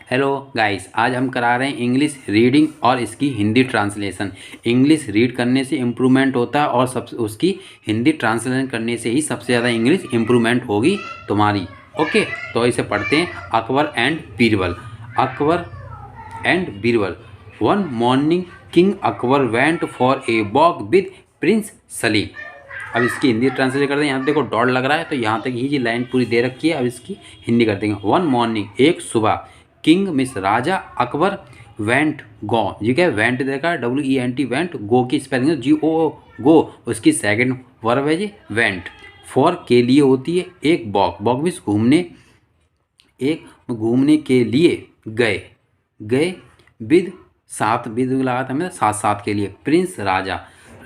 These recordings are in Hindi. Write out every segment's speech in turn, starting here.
हेलो गाइस, आज हम करा रहे हैं इंग्लिश रीडिंग और इसकी हिंदी ट्रांसलेशन। इंग्लिश रीड करने से इम्प्रूवमेंट होता है और सब उसकी हिंदी ट्रांसलेशन करने से ही सबसे ज़्यादा इंग्लिश इम्प्रूवमेंट होगी तुम्हारी। ओके, तो इसे पढ़ते हैं। Akbar and Birbal. Akbar and Birbal. One morning king Akbar went for a walk with Prince Salim. अब इसकी हिंदी ट्रांसलेट करते हैं। यहाँ देखो डॉट लग रहा है, तो यहाँ तक ही जी लाइन पूरी दे रखी है। अब इसकी हिंदी कर देंगे। वन मॉर्निंग, एक सुबह, किंग मिस राजा अकबर वेंट गो, ठीक है, वेंट देखा WENT, वेंट, गो की स्पेलिंग GO, गो उसकी सेकंड वर्ब है जी वेंट। फॉर के लिए होती है एक वॉक, वॉक मीन्स घूमने, एक घूमने के लिए गए, गए विद साथ, विद लगा था मैं साथ साथ के लिए, प्रिंस राजा,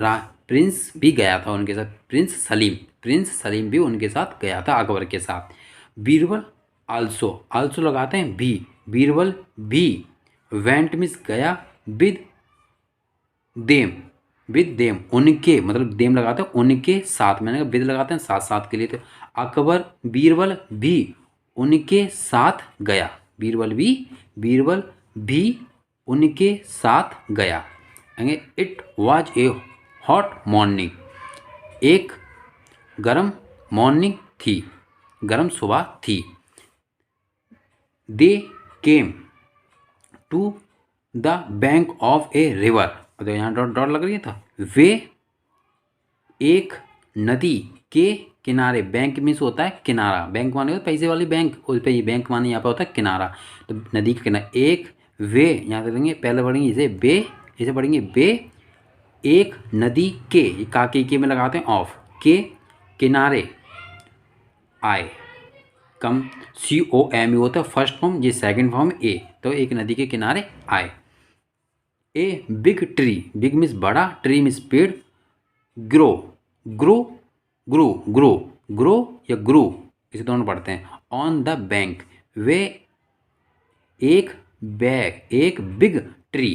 प्रिंस भी गया था उनके साथ, प्रिंस सलीम, प्रिंस सलीम भी उनके साथ गया था अकबर के साथ। बीरबल आल्सो, आल्सो लगाते हैं भी, बीरबल भी, वेंट मिस गया, विद देम, विद देम उनके, मतलब देम लगाते हैं उनके साथ, मैंने कहा विद लगाते हैं साथ साथ के लिए, तो अकबर बीरबल भी उनके साथ गया, बीरबल भी उनके साथ गया। It was a hot morning, एक गरम मॉर्निंग थी, गरम सुबह थी। They came to the bank of a river, तो यहाँ डॉट डॉट लग रही है, था वे एक नदी के किनारे, बैंक मीन्स होता है किनारा, बैंक माने पैसे वाली बैंक, उस पर ये बैंक माने यहाँ पे होता है किनारा, तो नदी के किनारे एक, वे यहाँ से पढ़ेंगे, पहले पढ़ेंगे इसे बे, इसे पढ़ेंगे बे, एक नदी के, के में लगाते हैं ऑफ, के किनारे आए, कम COME होता है फर्स्ट फॉर्म, ये सेकंड फॉर्म ए, तो एक नदी के किनारे आए। A big tree, big means बड़ा, ट्री मीन्स पेड़, grow, grow, grow, grow, grow या ग्रो, इसे दोनों पढ़ते हैं। ऑन द बैंक, वे एक बैग, एक बिग ट्री,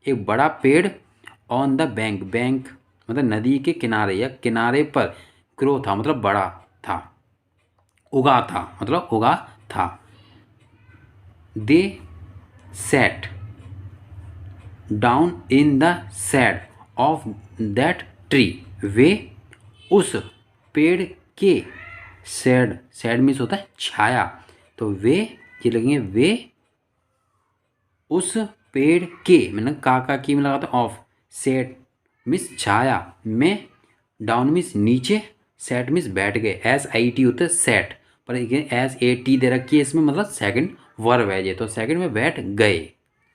एक बड़ा पेड़, ऑन द बैंक, बैंक मतलब नदी के किनारे या किनारे पर, ग्रो था मतलब बड़ा था, उगा था मतलब उगा था। They sat down in the shade of that tree, वे उस पेड़ के, शेड, शेड मीन्स होता है छाया, तो वे ये लगेंगे वे उस पेड़ के, मैंने का की में लगाता ऑफ, शेड मीन्स छाया, में डाउन मीन्स नीचे, सेट मीन्स बैठ गए, SIT होता है सेट, पर SAT दे रखी है इसमें, मतलब सेकंड वर्ब है ये, तो सेकंड में बैठ गए,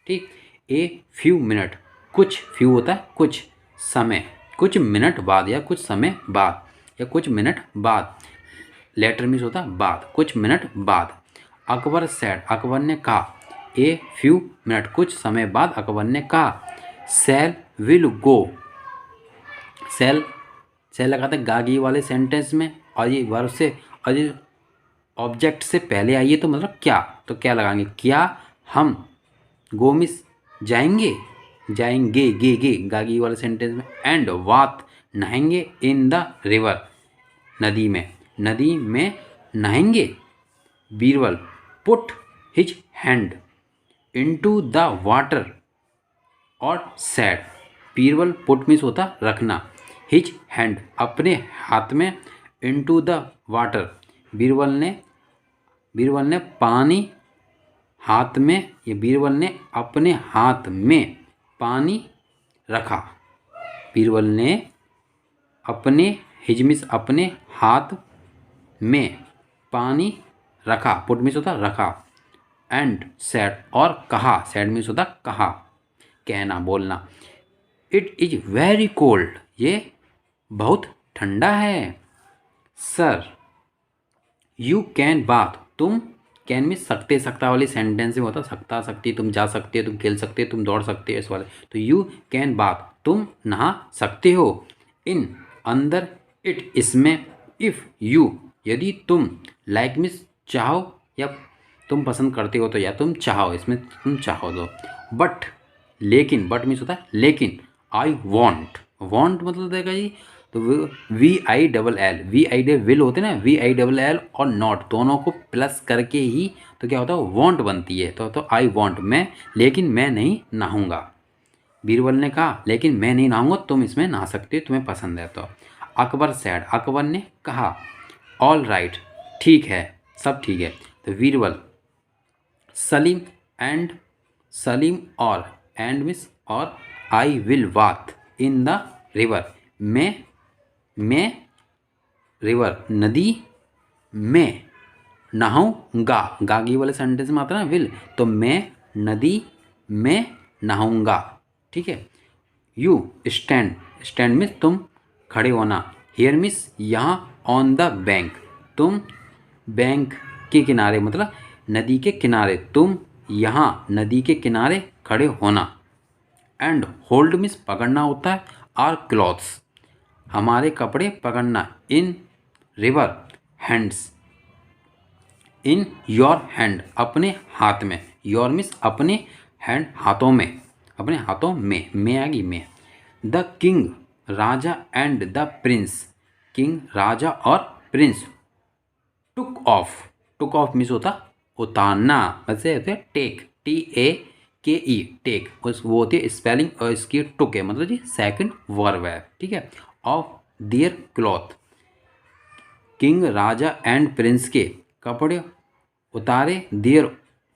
ठीक। ए फ्यू मिनट, कुछ, फ्यू होता है कुछ समय, कुछ मिनट बाद या कुछ समय बाद या कुछ मिनट बाद, लेटर मीन्स होता है बाद, कुछ मिनट बाद। अकबर सेड, अकबर ने कहा, ए फ्यू मिनट, कुछ समय बाद अकबर ने कहा, sale will go, sale, sale लगाते हैं गागी वाले सेंटेंस में, और ये वर्ब से, और ये ऑब्जेक्ट से पहले आइए तो मतलब क्या, तो क्या लगाएंगे, क्या हम, गो मिस जाएंगे, जाएंगे, गे गागी वाले सेंटेंस में, एंड वात नहाएंगे, इन द रिवर नदी में, नदी में नहाएंगे। Birbal put his hand into the water और सैड, बीरबल पुट मीन्स होता रखना, हिज हैंड अपने हाथ में, इनटू द वाटर बीरबल ने पानी हाथ में, ये बीरबल ने अपने हाथ में पानी रखा, बीरबल ने अपने, हिज मीन्स अपने हाथ में पानी रखा, पुट मीन्स होता रखा, एंड सैड और कहा, सैड मीन्स होता कहा, कहना, बोलना। इट इज वेरी कोल्ड, ये बहुत ठंडा है। सर यू कैन बाथ, तुम, कैन में सकते, सकता वाली सेंटेंस में होता सकता, सकती, तुम जा सकते हो, तुम खेल सकते हो, तुम दौड़ सकते हो, इस वाले, तो यू कैन बाथ, तुम नहा सकते हो, इन अंदर, इट इसमें, इफ़ यू यदि तुम, लाइक मीन्स चाहो या तुम पसंद करते हो, तो या तुम चाहो, इसमें तुम चाहो तो। बट लेकिन, बट मीन्स होता है लेकिन, आई वॉन्ट, वॉन्ट मतलब देगा जी तो VILL विल होते ना, VILL और नॉट दोनों को प्लस करके ही तो क्या होता है, वॉन्ट बनती है। तो आई वॉन्ट, मैं, लेकिन मैं नहीं नहाऊंगा। बीरबल ने कहा लेकिन मैं नहीं नहाऊंगा, तुम इसमें नहा सकते हो, तुम्हें पसंद है तो। अकबर सैड, अकबर ने कहा ऑल राइट, ठीक है, सब ठीक है। तो बीरबल सलीम एंड, सलीम और एंड मिस और I will walk in the river, मैं रिवर नदी में नहाऊंगा। गागी वाले सेंटेंस में आता है ना विल, तो मैं नदी में नहाऊंगा। ठीक है। यू स्टैंड, स्टैंड मीन्स तुम खड़े होना। हियर मीन्स यहाँ, ऑन द बैंक, तुम बैंक के किनारे मतलब नदी के किनारे, तुम यहाँ नदी के किनारे खड़े होना। एंड होल्ड मीन्स पकड़ना होता है। आर क्लॉथ्स, हमारे कपड़े पकड़ना। इन river hands, in your hand, अपने हाथ में। योर मीन्स अपने, हैंड हाथों में, अपने हाथों में आएगी में। द किंग राजा एंड द प्रिंस, किंग राजा और prince took off, took off means होता उतारना, वैसे होते टेक, TAKE टेक, उस वो होती है स्पेलिंग, और इसकी टुक है मतलब जी सेकंड वर्ब है। ठीक है। ऑफ देयर क्लॉथ, किंग राजा एंड प्रिंस के कपड़े उतारे। देयर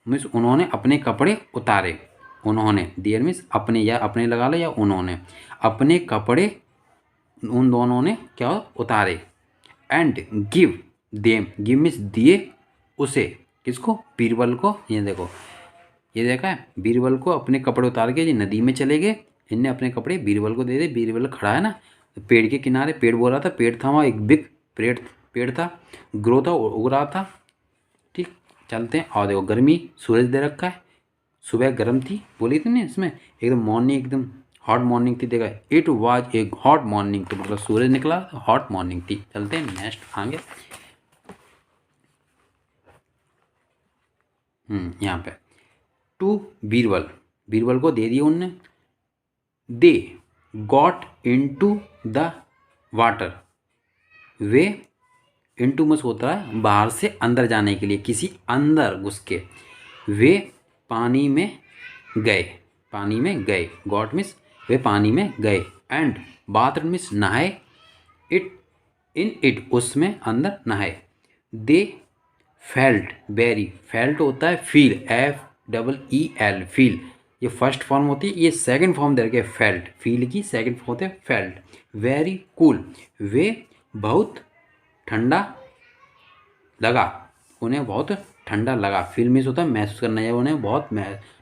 मीन्स उन्होंने अपने कपड़े उतारे। उन्होंने, देयर मीन्स अपने, या अपने लगा लो या उन्होंने अपने कपड़े, उन दोनों ने क्या उतारे। And give them, give means दिए उसे, किसको, बीरबल को। ये देखो, ये देखा है, बीरबल को अपने कपड़े उतार के ये नदी में चले गए, इनने अपने कपड़े बीरबल को दे दे। बीरबल खड़ा है ना पेड़ के किनारे, पेड़ बोल रहा था, पेड़ था वहाँ, एक बिग पेड़, पेड़ था, ग्रो था, उग रहा था। ठीक, चलते हैं। और देखो गर्मी, सूरज दे रखा है, सुबह गर्म थी बोली थी ना इसमें, एकदम मॉर्निंग, एकदम हॉट मॉर्निंग थी। देखा, it was a hot morning, तो मतलब सूरज निकला, हॉट मॉर्निंग थी। चलते हैं नेक्स्ट आगे। यहाँ पे टू बीरबल, बीरबल को दे दिया उनने। They got into the water, way, into मस होता है बाहर से अंदर जाने के लिए, किसी अंदर घुस के। वे पानी में गए, पानी में गए। गॉट मीन्स वे पानी में गए। एंड बाथरूम मीन्स नहाए। इट, इन इट उसमें अंदर नहाए। दे फेल्ट वेरी, फेल्ट होता है फील, FEEL फील, ये फर्स्ट फॉर्म होती है, ये सेकंड फॉर्म दे रखे फेल्ट, फील की सेकंड फॉर्म होते हैं फेल्ट। वेरी कूल, वे बहुत ठंडा लगा, उन्हें बहुत ठंडा लगा। फील मीन्स होता है महसूस करना, या उन्हें बहुत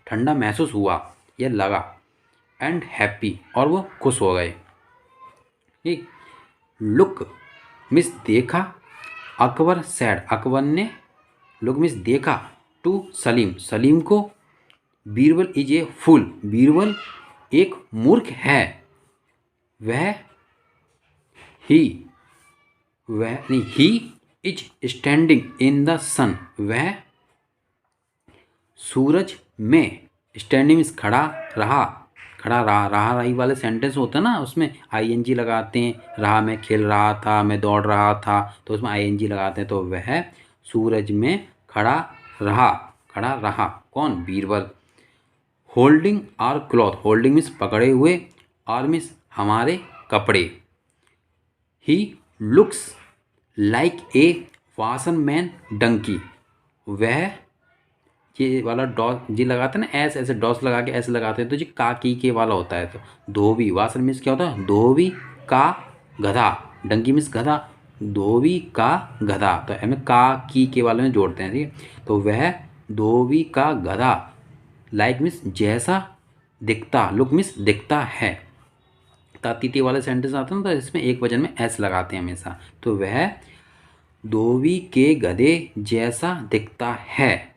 ठंडा महसूस हुआ या लगा। एंड हैप्पी, और वो खुश हो गए। ठीक। लुक मिस देखा। अकबर सैड, अकबर ने, लुक मिस देखा। टू सलीम, सलीम को। Birbal is a fool, Birbal एक मूर्ख है। वह, ही, वह नहीं, he is standing in the sun, वह सूरज में, स्टैंडिंग मीन्स खड़ा रहा, खड़ा रहा, रहा रही वाले सेंटेंस होता है ना, उसमें ING लगाते हैं। रहा, मैं खेल रहा था, मैं दौड़ रहा था, तो उसमें ING लगाते हैं। तो वह सूरज में खड़ा रहा, खड़ा रहा। कौन, Birbal. Holding our cloth, holding means पकड़े हुए, आर मीन्स हमारे कपड़े। He looks like a washerman donkey, वह, ये वाला डॉस जी लगाते हैं ना, ऐसे डॉस लगा के ऐसे लगाते हैं, तो जी का की के वाला होता है। तो धोबी, वासन मीन्स क्या होता है, धोबी का गधा, डंकी मीन्स गधा, धोबी का गधा, तो हमें का की के वाले में जोड़ते हैं। ठीक है। तो वह धोबी का गधा, लाइक मीन्स जैसा, दिखता, लुक मीन्स दिखता है। तातीती वाले सेंटेंस आते हैं ना, तो इसमें एक वचन में एस लगाते हैं हमेशा। तो वह धोबी के गधे जैसा दिखता है।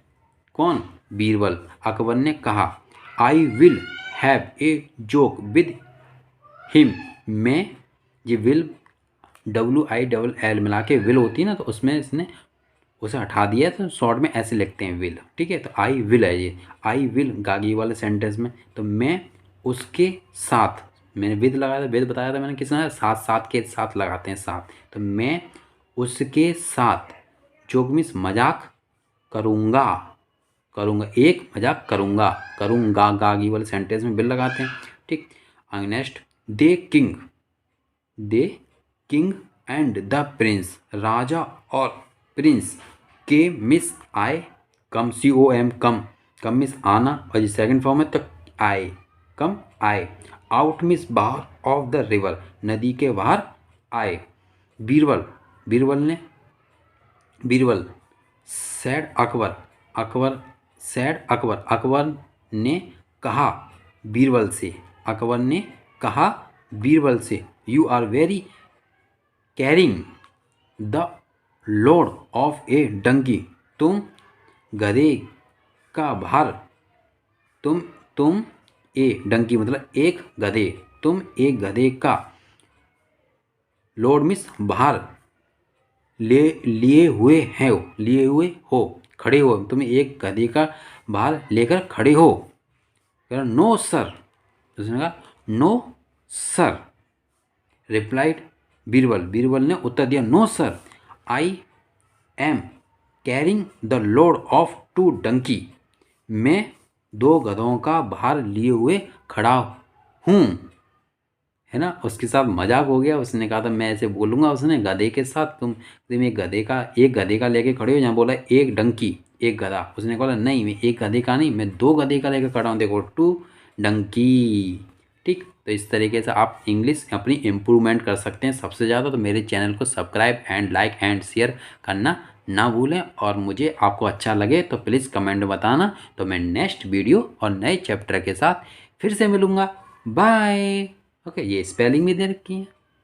कौन, बीरबल। अकबर ने कहा I will have a joke with him, मैं, ये विल WILL मिला के विल होती है ना, तो उसमें इसने उसे हटा दिया, तो शॉर्ट में ऐसे लिखते हैं विल। ठीक है। तो आई विल है ये, आई विल गागी वाले सेंटेंस में, तो मैं उसके साथ, मैंने विद लगाया था, विद बताया था मैंने किसने, साथ, साथ के साथ लगाते हैं साथ। तो मैं उसके साथ जोक मीन्स मजाक करूँगा, करूँगा, एक मजाक करूँगा, करूँगा, गागी वाले सेंटेंस में बिल लगाते हैं। ठीक। Next, they king and the prince, राजा और प्रिंस के मिस आए कम, COM कम, कम मिस आना, और ये सेकंड फॉर्म है तो आए, कम आए। आउट मिस बाहर, ऑफ द रिवर, नदी के बाहर आए। बीरबल, बीरबल सैड अकबर, अकबर ने कहा बीरबल से, अकबर ने कहा बीरबल से, you are very caring the load of a donkey, तुम गधे का भार, तुम ए डंकी मतलब एक गधे, तुम एक गधे का लोड मिस भार लिए हुए हो, खड़े हो, तुम एक गधे का भार लेकर खड़े हो। नो सर, उसने कहा नो सर। रिप्लाइड बीरबल ने उत्तर दिया, no sir, I am carrying the load of 2 donkey, मैं 2 गधों का भार लिए हुए खड़ा हूँ, है ना। उसके साथ मजाक हो गया, उसने कहा था मैं ऐसे बोलूँगा, उसने गधे के साथ तुम एक गधे का लेके खड़े हो, जहाँ बोला एक डंकी, एक गधा, उसने बोला नहीं मैं एक गधे का नहीं, मैं 2 गधे का लेकर खड़ा हूँ, देखो 2 डंकी। ठीक। तो इस तरीके से आप इंग्लिश अपनी इम्प्रूवमेंट कर सकते हैं सबसे ज़्यादा। तो मेरे चैनल को subscribe and like and share करना ना भूलें, और मुझे आपको अच्छा लगे तो प्लीज़ कमेंट में बताना। तो मैं नेक्स्ट वीडियो और नए चैप्टर के साथ फिर से मिलूँगा। बाय। ओके, ये स्पेलिंग भी दे रखी है।